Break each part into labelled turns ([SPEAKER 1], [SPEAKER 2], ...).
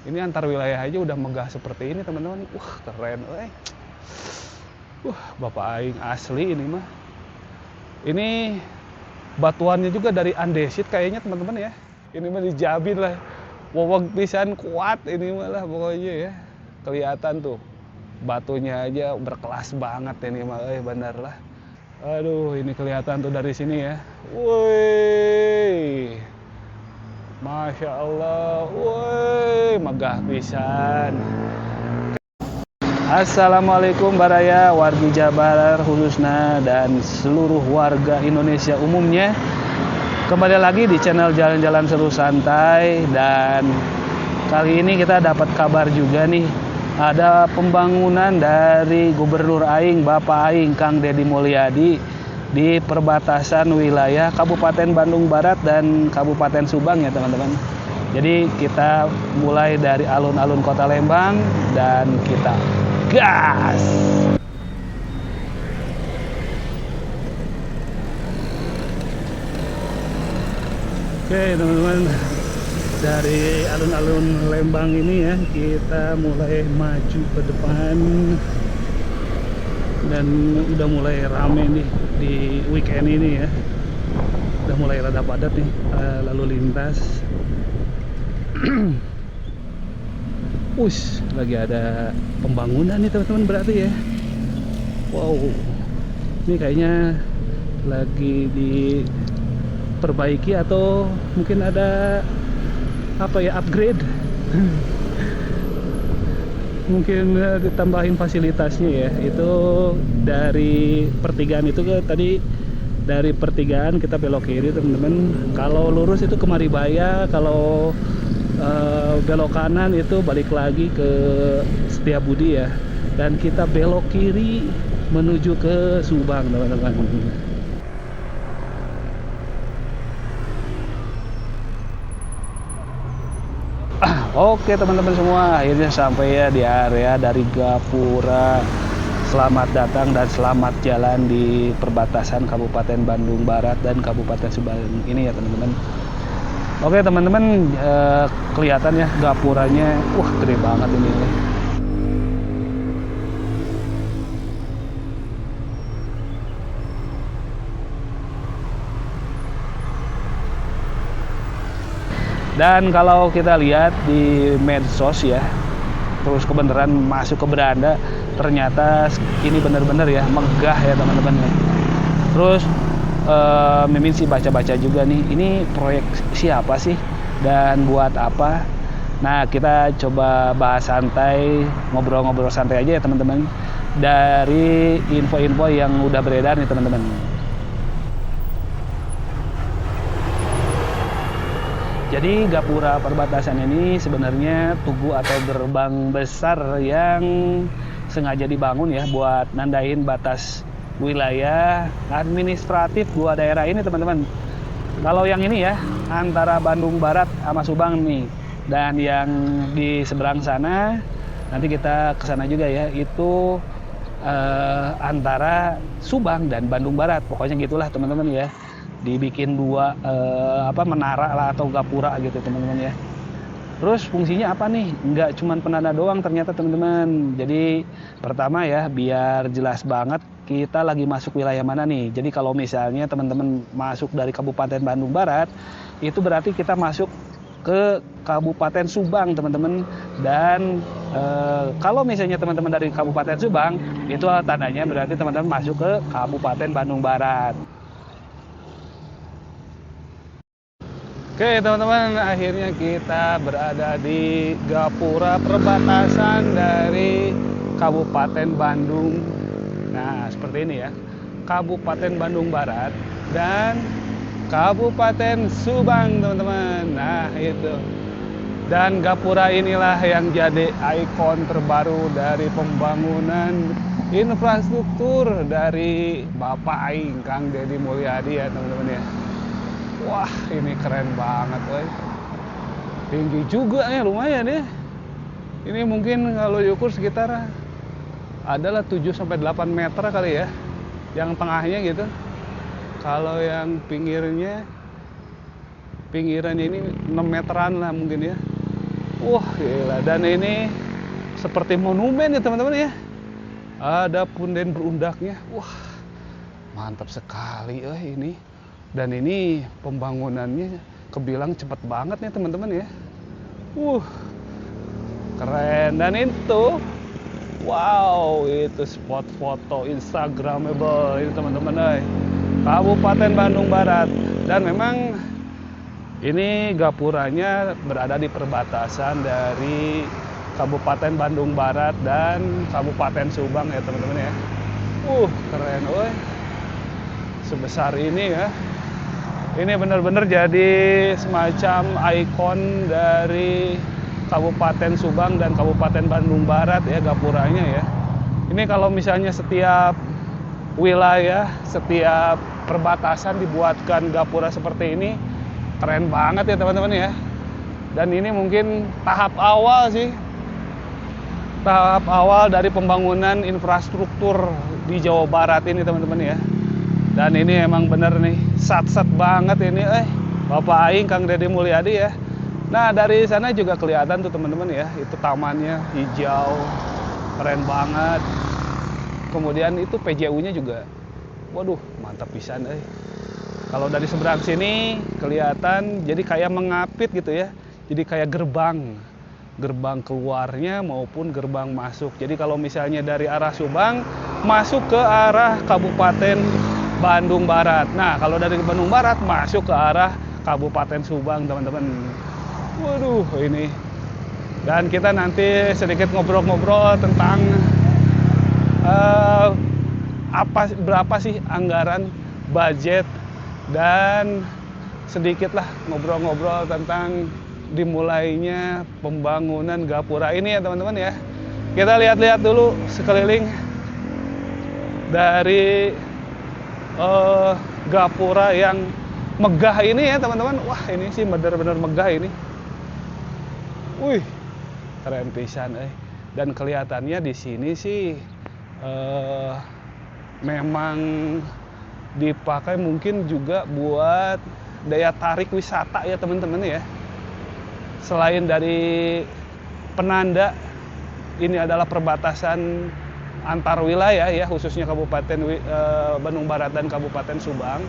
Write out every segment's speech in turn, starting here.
[SPEAKER 1] Ini antar wilayah aja udah megah seperti ini teman-teman. Keren. Bapak aing asli ini mah. Ini batuannya juga dari andesit kayaknya teman-teman ya. Ini mah dijamin lah. Wowog pisan kuat ini mah lah pokoknya ya. Kelihatan tuh. Batunya aja berkelas banget ini mah, bener lah. Aduh, ini kelihatan tuh dari sini ya. Woi, Masya Allah, woi, megah pisan. Assalamualaikum Baraya, wargi Jabar khususnya dan seluruh warga Indonesia umumnya. Kembali lagi di channel Jalan-Jalan Seru Santai, dan kali ini kita dapat kabar juga nih. Ada pembangunan dari Gubernur Aing, Bapak Aing, Kang Deddy Mulyadi di perbatasan wilayah Kabupaten Bandung Barat dan Kabupaten Subang ya teman-teman. Jadi kita mulai dari alun-alun Kota Lembang dan kita gas! Oke teman-teman, dari alun-alun Lembang ini ya kita mulai maju ke depan, dan udah mulai rame nih di weekend ini ya. Udah mulai rada padat nih lalu lintas. Lagi ada pembangunan nih teman-teman berarti ya. Wow, ini kayaknya lagi diperbaiki atau mungkin ada apa ya, upgrade. Mungkin ditambahin fasilitasnya ya. Itu dari pertigaan itu ke tadi, dari pertigaan kita belok kiri teman-teman. Kalau lurus itu ke Maribaya, kalau belok kanan itu balik lagi ke Setiabudi ya. Dan kita belok kiri menuju ke Subang teman-teman. Oke teman-teman semua, akhirnya sampai ya di area dari Gapura. Selamat datang dan selamat jalan di perbatasan Kabupaten Bandung Barat dan Kabupaten Subang ini ya teman-teman. Oke teman-teman, kelihatan ya Gapuranya, gede banget ini. Dan kalau kita lihat di medsos ya, terus kebenaran masuk ke beranda, ternyata ini benar-benar ya megah ya teman-teman. Terus Mimin sih baca-baca juga nih, ini proyek siapa sih dan buat apa. Nah kita coba bahas santai, ngobrol-ngobrol santai aja ya teman-teman, dari info-info yang udah beredar nih teman-teman. Jadi Gapura perbatasan ini sebenarnya tugu atau gerbang besar yang sengaja dibangun ya buat nandain batas wilayah administratif dua daerah ini teman-teman. Kalau yang ini ya antara Bandung Barat sama Subang nih, dan yang di seberang sana nanti kita ke sana juga ya, itu antara Subang dan Bandung Barat. Pokoknya gitulah teman-teman ya. Dibikin dua menara lah atau gapura gitu teman-teman ya. Terus fungsinya apa nih? Nggak cuma penanda doang ternyata teman-teman. Jadi pertama ya, biar jelas banget kita lagi masuk wilayah mana nih. Jadi kalau misalnya teman-teman masuk dari Kabupaten Bandung Barat, itu berarti kita masuk ke Kabupaten Subang teman-teman. Dan kalau misalnya teman-teman dari Kabupaten Subang, itu tandanya berarti teman-teman masuk ke Kabupaten Bandung Barat. Oke teman-teman, akhirnya kita berada di Gapura perbatasan dari Kabupaten Bandung. Nah seperti ini ya, Kabupaten Bandung Barat dan Kabupaten Subang teman-teman. Nah itu. Dan Gapura inilah yang jadi ikon terbaru dari pembangunan infrastruktur dari Bapak Aing, Kang Deddy Mulyadi ya teman-teman ya. Wah ini keren banget woy. Tinggi juga ya, lumayan ya. Ini mungkin kalau diukur sekitar adalah 7-8 meter kali ya, yang tengahnya gitu. Kalau yang pinggirannya ini 6 meteran lah mungkin ya. Wah, gila. Dan ini seperti monumen ya teman-teman ya. Ada punden berundaknya. Wah, mantap sekali ini. Dan ini pembangunannya kebilang cepat banget nih teman-teman ya. Keren. Dan itu, wow, itu spot foto Instagramable ini teman-teman. Kabupaten Bandung Barat. Dan memang ini gapuranya berada di perbatasan dari Kabupaten Bandung Barat dan Kabupaten Subang ya teman-teman ya. Keren, woy. Sebesar ini ya. Ini benar-benar jadi semacam ikon dari Kabupaten Subang dan Kabupaten Bandung Barat ya gapuranya ya. Ini kalau misalnya setiap wilayah, setiap perbatasan dibuatkan gapura seperti ini, keren banget ya teman-teman ya. Dan ini mungkin tahap awal sih. Tahap awal dari pembangunan infrastruktur di Jawa Barat ini teman-teman ya. Dan ini emang bener nih, sat-sat banget ini Bapak Aing, Kang Deddy Mulyadi ya. Nah dari sana juga kelihatan tuh teman-teman ya, itu tamannya hijau, keren banget. Kemudian itu PJU-nya juga, waduh mantap pisan Kalau dari seberang sini kelihatan jadi kayak mengapit gitu ya, jadi kayak gerbang keluarnya maupun gerbang masuk. Jadi kalau misalnya dari arah Subang masuk ke arah Kabupaten Bandung Barat. Nah, kalau dari Bandung Barat masuk ke arah Kabupaten Subang, teman-teman. Waduh, ini. Dan kita nanti sedikit ngobrol-ngobrol tentang berapa sih anggaran, budget, dan sedikitlah ngobrol-ngobrol tentang dimulainya pembangunan gapura ini ya teman-teman ya. Kita lihat-lihat dulu sekeliling dari gapura yang megah ini ya teman-teman. Wah ini sih benar-benar megah ini. Wih, keren pisan Dan kelihatannya di sini sih memang dipakai mungkin juga buat daya tarik wisata ya teman-teman ya. Selain dari penanda ini adalah perbatasan antar wilayah ya, khususnya Kabupaten Bandung Barat dan Kabupaten Subang.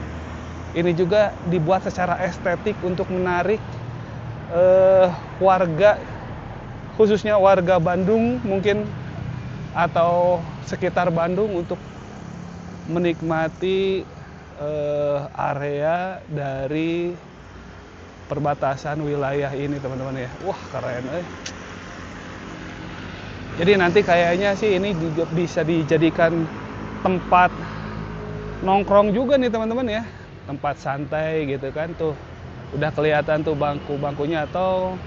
[SPEAKER 1] Ini juga dibuat secara estetik untuk menarik warga, khususnya warga Bandung mungkin atau sekitar Bandung untuk menikmati area dari perbatasan wilayah ini teman-teman ya. Wah keren Jadi nanti kayaknya sih ini juga bisa dijadikan tempat nongkrong juga nih teman-teman ya. Tempat santai gitu kan tuh. Udah kelihatan tuh bangku-bangkunya atau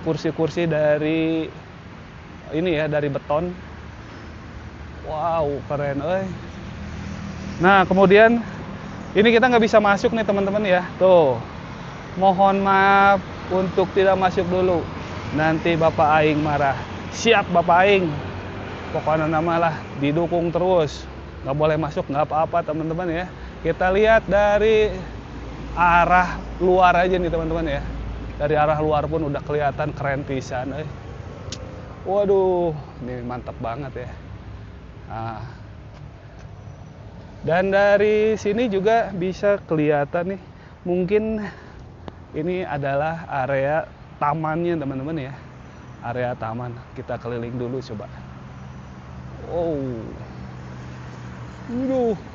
[SPEAKER 1] kursi-kursi dari ini ya, dari beton. Wow, keren Nah, kemudian ini kita nggak bisa masuk nih teman-teman ya. Tuh. Mohon maaf untuk tidak masuk dulu. Nanti Bapak Aing marah. Siap Bapak Aing. Pokoknya namalah didukung terus. Nggak boleh masuk, nggak apa-apa teman-teman ya. Kita lihat dari arah luar aja nih teman-teman ya. Dari arah luar pun udah kelihatan keren pisan. Waduh, ini mantap banget ya. Nah. Dan dari sini juga bisa kelihatan nih. Mungkin ini adalah area tamannya teman-teman ya. Area taman, kita keliling dulu coba.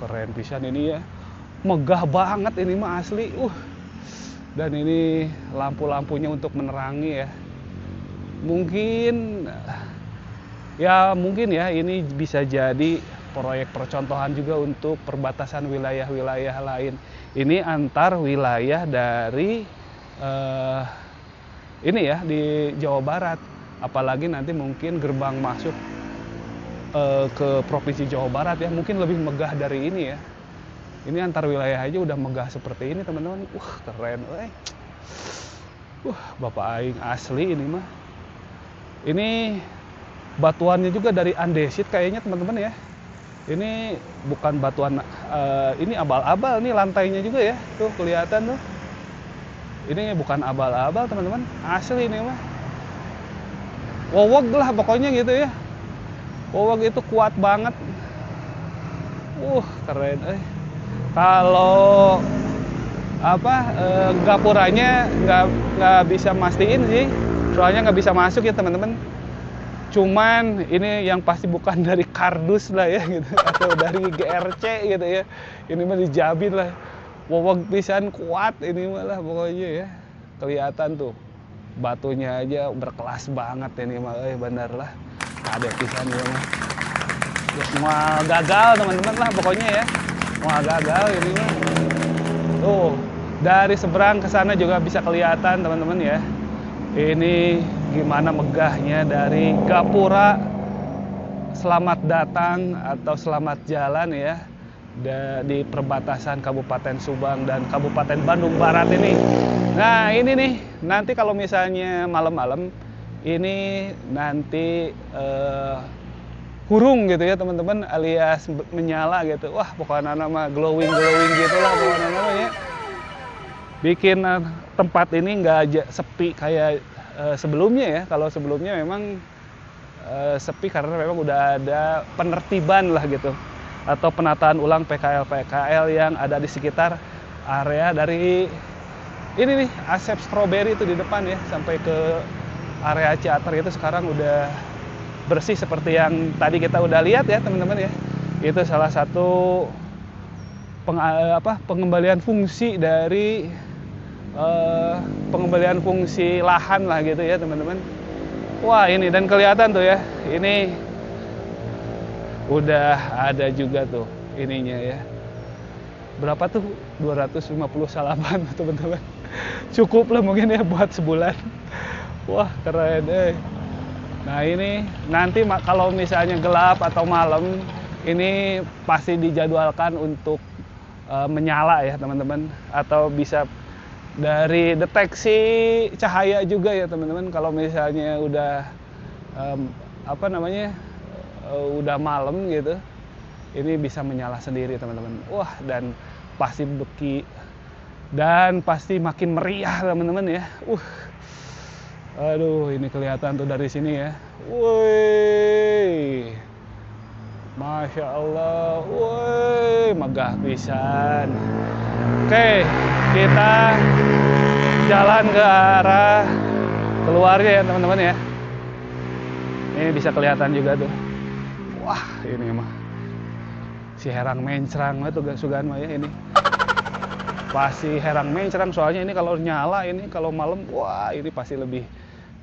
[SPEAKER 1] Keren pisan ini ya. Megah banget ini mah asli. Dan ini lampu-lampunya untuk menerangi ya. Mungkin ya ini bisa jadi proyek percontohan juga untuk perbatasan wilayah-wilayah lain. Ini antar wilayah dari ini ya di Jawa Barat. Apalagi nanti mungkin gerbang masuk ke Provinsi Jawa Barat ya, mungkin lebih megah dari ini ya. Ini antar wilayah aja udah megah seperti ini teman-teman. Keren Bapak Aing asli ini mah. Ini batuannya juga dari andesit kayaknya teman-teman ya. Ini bukan batuan ini abal-abal nih, lantainya juga ya. Tuh kelihatan tuh. Ini bukan abal-abal teman-teman, asli ini mah. Wowog lah pokoknya gitu ya. Wowog itu kuat banget. Keren. Kalau gapuranya nggak bisa mastiin sih, soalnya nggak bisa masuk ya teman-teman. Cuman ini yang pasti bukan dari kardus lah ya gitu, atau dari GRC gitu ya. Ini mah dijamin lah. Wowog pisan kuat ini malah pokoknya ya. Kelihatan tuh batunya aja berkelas banget ini mah, bener lah. Ada pisan ya mah. Semua gagal teman-teman lah pokoknya ya. Semua gagal ini mah. Tuh, dari seberang ke sana juga bisa kelihatan teman-teman ya. Ini gimana megahnya dari gapura selamat datang atau selamat jalan ya di perbatasan Kabupaten Subang dan Kabupaten Bandung Barat ini. Nah ini nih, nanti kalau misalnya malam-malam ini nanti hurung gitu ya teman-teman, alias menyala gitu. Wah pokoknya nama glowing gitu lah pokoknya namanya. Bikin tempat ini nggak aja sepi kayak sebelumnya ya. Kalau sebelumnya memang sepi karena memang udah ada penertiban lah gitu, atau penataan ulang PKL yang ada di sekitar area dari ini nih Asep Strawberry itu di depan ya, sampai ke area Ciater itu sekarang udah bersih seperti yang tadi kita udah lihat ya teman-teman ya. Itu salah satu pengembalian fungsi dari pengembalian fungsi lahan lah gitu ya teman-teman. Wah ini dan kelihatan tuh ya, ini udah ada juga tuh ininya ya. Berapa tuh? 250 salaman teman-teman. Cukup lah mungkin ya buat sebulan. Wah keren Nah ini nanti kalau misalnya gelap atau malam, ini pasti dijadwalkan untuk menyala ya teman-teman, atau bisa dari deteksi cahaya juga ya teman-teman. Kalau misalnya udah udah malam gitu, ini bisa menyala sendiri teman-teman. Wah dan pasti beki dan pasti makin meriah teman-teman ya. Aduh ini kelihatan tuh dari sini ya. Woi, Masya Allah, woi, megah pisan. Oke, kita jalan ke arah keluarnya ya teman-teman ya. Ini bisa kelihatan juga tuh. Wah, ini mah si herang mencrang itu Sugan mah ya ini. Pasti herang mencrang soalnya ini kalau nyala ini kalau malam, wah ini pasti lebih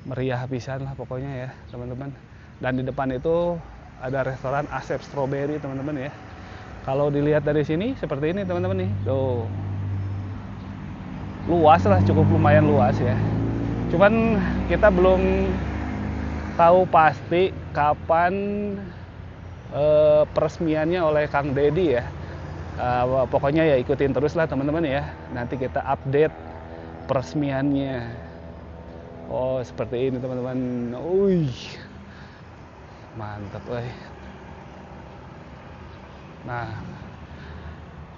[SPEAKER 1] meriah pisan lah pokoknya ya teman-teman. Dan di depan itu ada restoran Asep Strawberry teman-teman ya. Kalau dilihat dari sini seperti ini teman-teman nih. Tuh. Luas lah, cukup lumayan luas ya. Cuman kita belum tahu pasti kapan peresmiannya oleh Kang Dedi ya. Pokoknya ya ikutin terus lah teman-teman ya. Nanti kita update peresmiannya. Oh seperti ini teman-teman. Mantap Nah,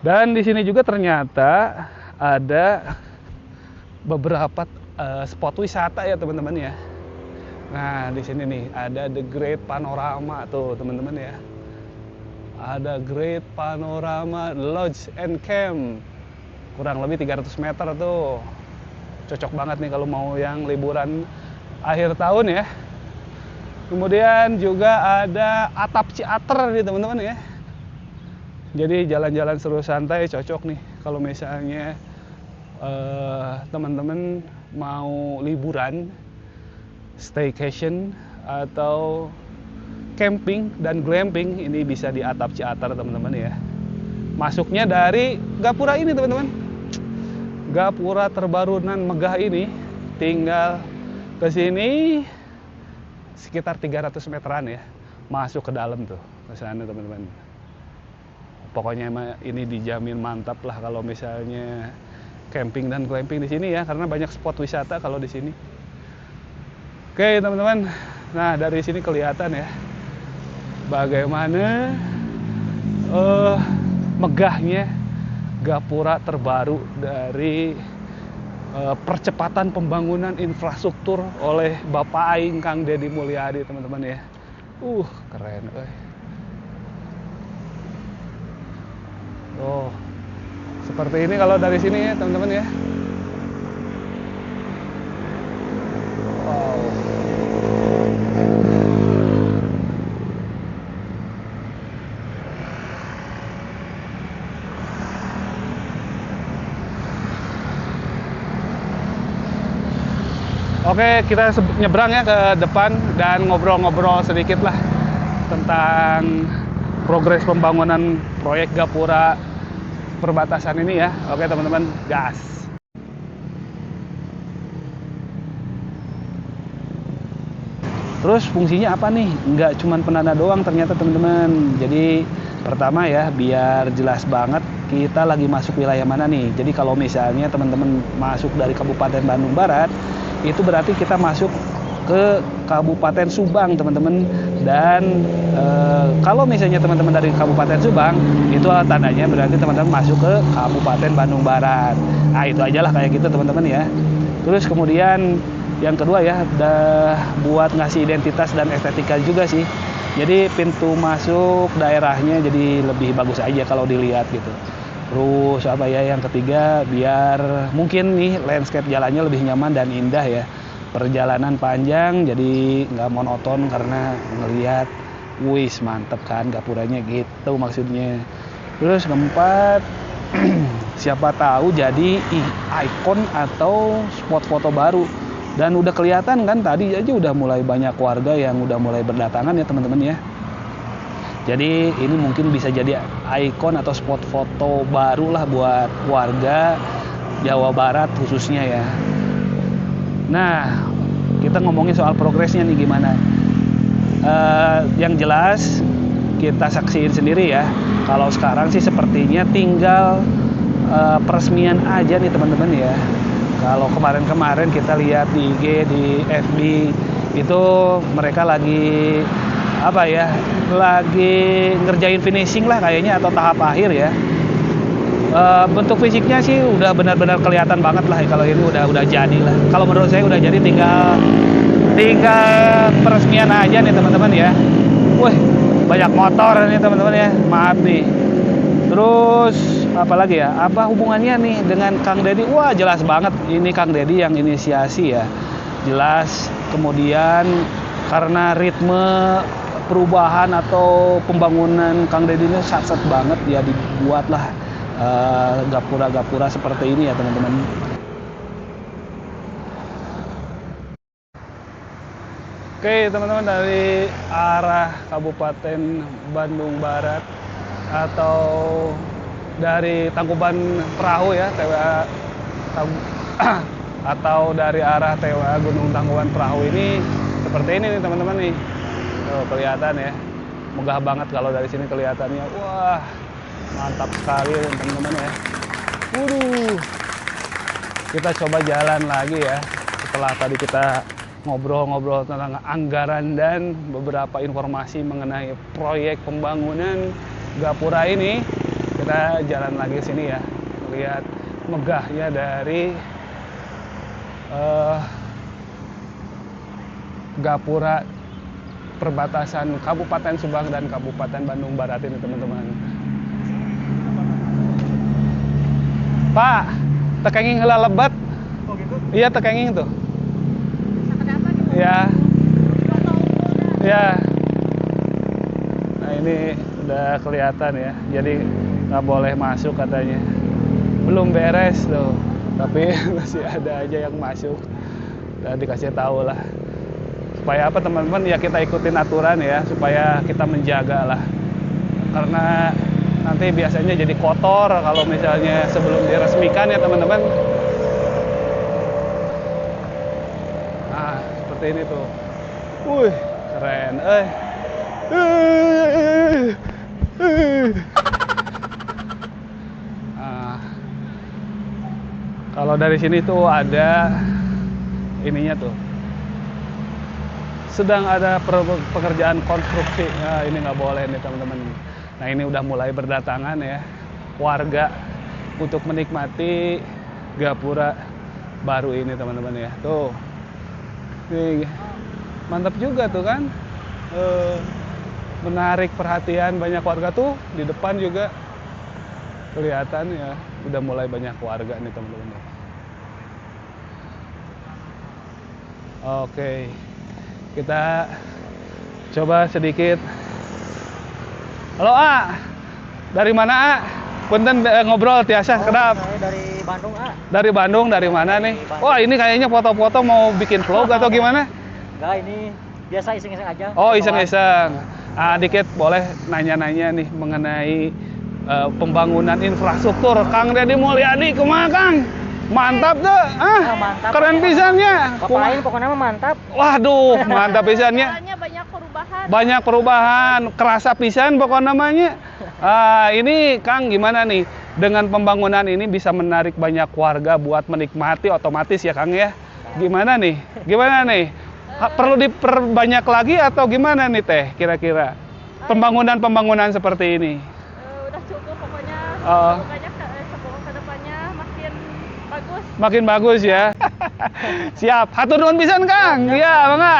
[SPEAKER 1] dan di sini juga ternyata ada beberapa spot wisata ya teman-teman ya. Nah di sini nih ada The Great Panorama tuh teman-teman ya. Ada Great Panorama Lodge and Camp, kurang lebih 300 meter tuh. Cocok banget nih kalau mau yang liburan akhir tahun ya. Kemudian juga ada Atap Ciater nih teman-teman ya. Jadi jalan-jalan seru santai cocok nih kalau misalnya teman-teman mau liburan, staycation atau camping dan glamping, ini bisa di Atap Ciater teman-teman ya. Masuknya dari gapura ini teman-teman. Gapura terbaru nan megah ini tinggal ke sini sekitar 300 meteran ya. Masuk ke dalam tuh ke sana teman-teman. Pokoknya ini dijamin mantap lah kalau misalnya camping dan glamping di sini ya, karena banyak spot wisata kalau di sini. Oke teman-teman, nah dari sini kelihatan ya bagaimana megahnya gapura terbaru dari percepatan pembangunan infrastruktur oleh Bapak Aing Kang Deddy Mulyadi, teman-teman ya. Keren. Oh, seperti ini kalau dari sini ya, teman-teman ya. Wow. Oke, kita nyebrang ya ke depan dan ngobrol-ngobrol sedikit lah tentang progres pembangunan proyek Gapura perbatasan ini ya. Oke teman-teman, gas. Terus fungsinya apa nih? Nggak cuma penanda doang ternyata teman-teman. Jadi pertama ya, biar jelas banget kita lagi masuk wilayah mana nih. Jadi kalau misalnya teman-teman masuk dari Kabupaten Bandung Barat, itu berarti kita masuk ke Kabupaten Subang, teman-teman. Dan kalau misalnya teman-teman dari Kabupaten Subang, itu tandanya berarti teman-teman masuk ke Kabupaten Bandung Barat. Nah, itu aja lah kayak gitu teman-teman ya. Terus kemudian yang kedua ya, buat ngasih identitas dan estetika juga sih. Jadi pintu masuk daerahnya jadi lebih bagus aja kalau dilihat gitu. Terus apa ya, yang ketiga, biar mungkin nih landscape jalannya lebih nyaman dan indah ya. Perjalanan panjang jadi nggak monoton karena ngelihat, wis mantep kan Gapuranya gitu maksudnya. Terus keempat, siapa tahu jadi ikon atau spot foto baru. Dan udah kelihatan kan tadi aja udah mulai banyak warga yang udah mulai berdatangan ya teman-teman ya. Jadi ini mungkin bisa jadi ikon atau spot foto baru lah buat warga Jawa Barat khususnya ya. Nah, kita ngomongin soal progresnya nih gimana. Yang jelas kita saksiin sendiri ya. Kalau sekarang sih sepertinya tinggal peresmian aja nih teman-teman ya. Kalau kemarin-kemarin kita lihat di IG, di FB, itu mereka lagi apa ya, lagi ngerjain finishing lah kayaknya atau tahap akhir ya. Bentuk fisiknya sih udah benar-benar kelihatan banget lah kalau ini udah jadi lah. Kalau menurut saya udah jadi, tinggal peresmian aja nih teman-teman ya. Wih, banyak motor nih teman-teman ya, maaf nih. Terus apa lagi ya, apa hubungannya nih dengan Kang Deddy? Wah, jelas banget ini Kang Deddy yang inisiasi ya, jelas. Kemudian karena ritme perubahan atau pembangunan Kang Deddy ini sat-sat banget ya, dibuatlah gapura-gapura seperti ini ya teman-teman. Oke teman-teman, dari arah Kabupaten Bandung Barat atau dari Tangkuban Perahu ya, TWA atau dari arah TWA Gunung Tangkuban Perahu ini seperti ini nih teman-teman nih. Kelihatan ya, megah banget kalau dari sini kelihatannya. Wah, mantap sekali teman-teman ya. Kita coba jalan lagi ya, setelah tadi kita ngobrol-ngobrol tentang anggaran dan beberapa informasi mengenai proyek pembangunan Gapura ini. Kita jalan lagi sini ya, lihat megahnya dari Gapura perbatasan Kabupaten Subang dan Kabupaten Bandung Barat ini teman-teman. Pak, tekenging heula lebat. Oh gitu? Iya, tekenging tuh. Ya. Ya. Nah, ini udah kelihatan ya. Jadi nggak boleh masuk katanya. Belum beres tuh. Tapi masih ada aja yang masuk. Dan dikasih tahu lah. Supaya apa teman-teman ya, kita ikutin aturan ya, supaya kita menjaga lah. Karena nanti biasanya jadi kotor kalau misalnya sebelum diresmikan ya teman-teman. Nah, seperti ini tuh. Wih, keren. Nah, kalau dari sini tuh ada ininya tuh. Sedang ada pekerjaan konstruksi. Nah, ini nggak boleh nih teman-teman. Nah, ini udah mulai berdatangan ya warga untuk menikmati Gapura baru ini teman-teman ya. Tuh. Nih, mantap juga tuh kan. Menarik perhatian banyak warga tuh di depan juga kelihatan ya udah mulai banyak warga nih teman-teman. Oke, kita coba sedikit. Halo A, dari mana A? Punten ngobrol tiasa kedap.
[SPEAKER 2] Saya dari Bandung, A.
[SPEAKER 1] Dari Bandung, dari mana nih?
[SPEAKER 2] Bandung.
[SPEAKER 1] Wah ini kayaknya foto-foto mau bikin vlog atau gimana?
[SPEAKER 2] Enggak, ini biasa iseng-iseng aja.
[SPEAKER 1] Oh iseng-iseng. Dikit boleh nanya-nanya nih mengenai pembangunan infrastruktur. Kang Deddy Mulyadi kumaha Kang? Mantap tuh,
[SPEAKER 2] mantap.
[SPEAKER 1] Keren pisannya.
[SPEAKER 2] Papain pokoknya mah mantap.
[SPEAKER 1] Waduh, mantap pisannya.
[SPEAKER 3] Banyak perubahan.
[SPEAKER 1] Banyak perubahan, kerasa pisan pokok namanya. Ini Kang gimana nih? Dengan pembangunan ini bisa menarik banyak warga buat menikmati otomatis ya Kang ya. Gimana nih? Gimana nih? Perlu diperbanyak lagi atau gimana nih Teh kira-kira? Pembangunan seperti ini.
[SPEAKER 3] Udah cukup pokoknya. Semoga kedepannya makin bagus.
[SPEAKER 1] Makin bagus ya. Siap. Hatur nuhun pisan Kang. Iya, Bangga.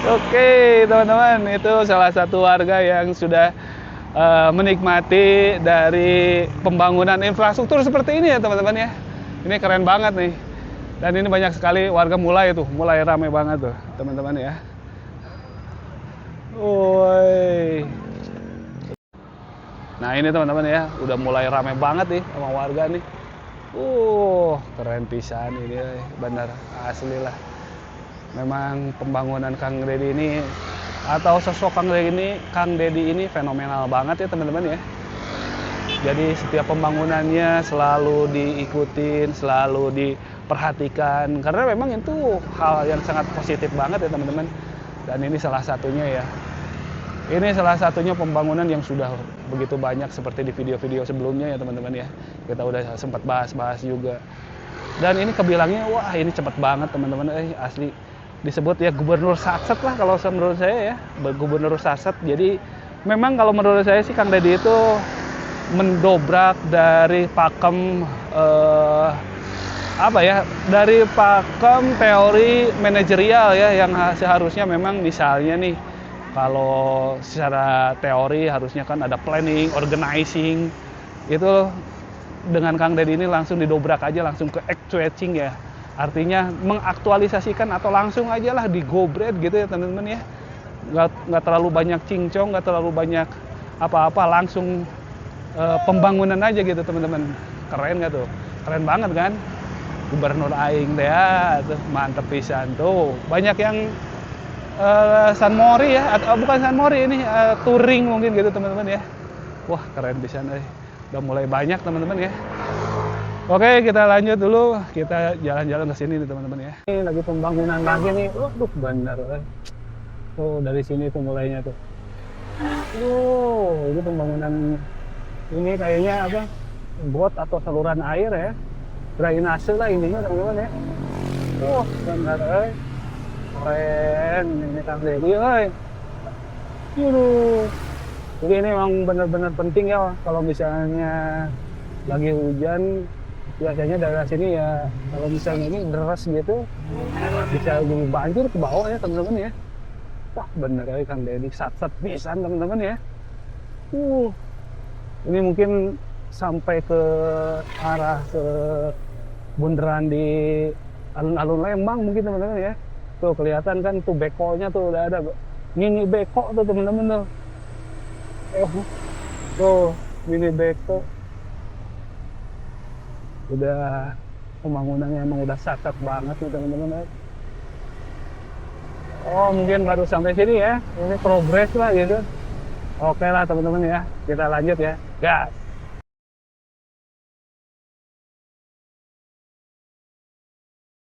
[SPEAKER 1] Oke, teman-teman, itu salah satu warga yang sudah menikmati dari pembangunan infrastruktur seperti ini ya, teman-teman ya. Ini keren banget nih. Dan ini banyak sekali warga mulai ramai banget tuh, teman-teman ya. Woi. Nah, ini teman-teman ya, udah mulai ramai banget nih sama warga nih. Keren pisan ini, bener asli lah. Memang pembangunan Kang Deddy ini atau sosok Kang Deddy ini fenomenal banget ya teman-teman ya. Jadi setiap pembangunannya selalu diikutin, selalu diperhatikan karena memang itu hal yang sangat positif banget ya teman-teman. Dan ini salah satunya ya. Ini salah satunya pembangunan yang sudah begitu banyak seperti di video-video sebelumnya ya teman-teman ya. Kita udah sempat bahas-bahas juga. Dan ini kebilangnya wah ini cepet banget teman-teman, asli disebut ya gubernur satset lah kalau menurut saya ya, gubernur satset. Jadi memang kalau menurut saya sih Kang Deddy itu mendobrak dari pakem dari pakem teori manajerial ya yang seharusnya memang misalnya nih kalau secara teori harusnya kan ada planning, organizing, itu dengan Kang Deddy ini langsung didobrak aja, langsung ke actuating ya. Artinya mengaktualisasikan atau langsung aja lah digobret gitu ya teman-teman ya. Nggak terlalu banyak cincong, nggak terlalu banyak apa-apa, langsung pembangunan aja gitu teman-teman. Keren nggak tuh? Keren banget kan? Gubernur Aing deh ya, tuh mantep pisan tuh. Banyak yang San Mori ya, atau bukan San Mori ini touring mungkin gitu teman-teman ya. Wah keren pisan udah mulai banyak teman-teman ya. Oke kita lanjut dulu, kita jalan-jalan ke sini nih teman-teman ya. Ini lagi pembangunan lagi nih, waduh bener. Tuh dari sini tuh mulainya tuh. Ini pembangunan ini kayaknya apa? Bot atau saluran air ya. Drainase lah intinya teman-teman ya. Bener keren ini Kang Deddy Jadi ini memang benar-benar penting ya kalau misalnya lagi hujan biasanya daerah sini ya kalau misalnya ini deras gitu bisa jadi banjir ke bawah ya teman-teman ya. Wah bener kali Kang Deddy satset pisan teman-teman ya. Ini mungkin sampai ke arah ke bundaran di alun-alun Lembang mungkin teman-teman ya. Tuh kelihatan kan tuh bekonya tuh udah ada mini beko tuh teman-teman tuh. Tuh mini beko. Udah pembangunannya emang udah satset banget nih teman-teman. Mungkin baru sampai sini ya. Ini progres lah gitu. Oke lah teman-teman ya. Kita lanjut ya. Gas.